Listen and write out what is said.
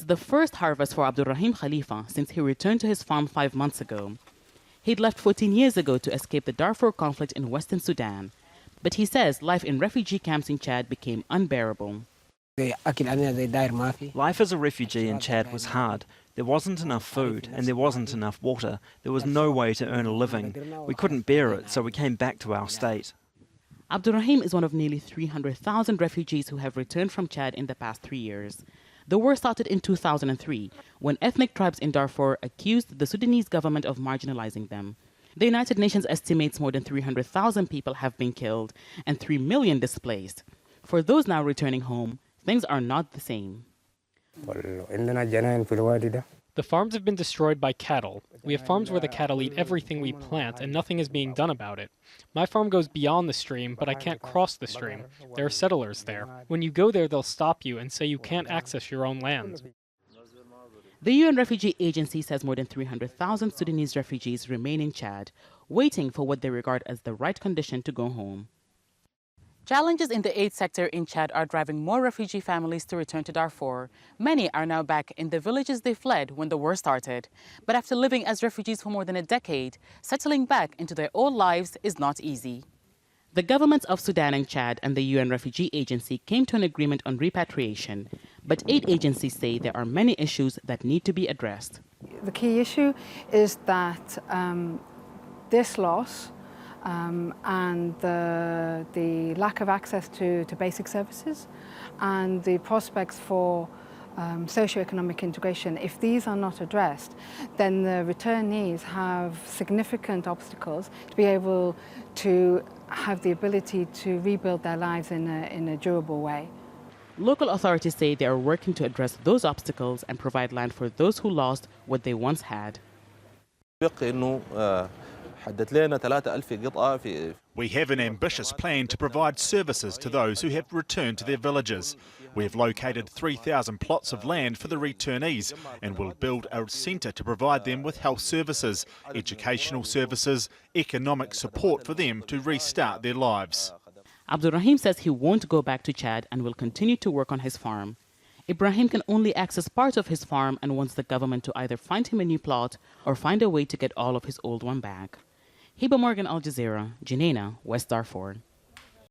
It's the first harvest for Abdulrahim Khalifa since he returned to his farm 5 months ago. He'd left 14 years ago to escape the Darfur conflict in western Sudan. But he says life in refugee camps in Chad became unbearable. Life as a refugee in Chad was hard. There wasn't enough food and there wasn't enough water. There was no way to earn a living. We couldn't bear it, so we came back to our state. Abdulrahim is one of nearly 300,000 refugees who have returned from Chad in the past 3 years. The war started in 2003, when ethnic tribes in Darfur accused the Sudanese government of marginalizing them. The United Nations estimates more than 300,000 people have been killed and 3 million displaced. For those now returning home, things are not the same. The farms have been destroyed by cattle. We have farms where the cattle eat everything we plant and nothing is being done about it. My farm goes beyond the stream, but I can't cross the stream. There are settlers there. When you go there, they'll stop you and say you can't access your own land. The UN Refugee Agency says more than 300,000 Sudanese refugees remain in Chad, waiting for what they regard as the right condition to go home. Challenges in the aid sector in Chad are driving more refugee families to return to Darfur. Many are now back in the villages they fled when the war started. But after living as refugees for more than a decade, settling back into their old lives is not easy. The governments of Sudan and Chad and the UN Refugee Agency came to an agreement on repatriation. But aid agencies say there are many issues that need to be addressed. The key issue is that this loss and the lack of access to basic services and the prospects for socio-economic integration, if these are not addressed, then the returnees have significant obstacles to be able to have the ability to rebuild their lives in a durable way. Local authorities say they are working to address those obstacles and provide land for those who lost what they once had. We have an ambitious plan to provide services to those who have returned to their villages. We have located 3,000 plots of land for the returnees and will build a centre to provide them with health services, educational services, economic support for them to restart their lives. Abdulrahim says he won't go back to Chad and will continue to work on his farm. Ibrahim can only access part of his farm and wants the government to either find him a new plot or find a way to get all of his old one back. Hiba, Al Jazeera, Geneina, West Darfur.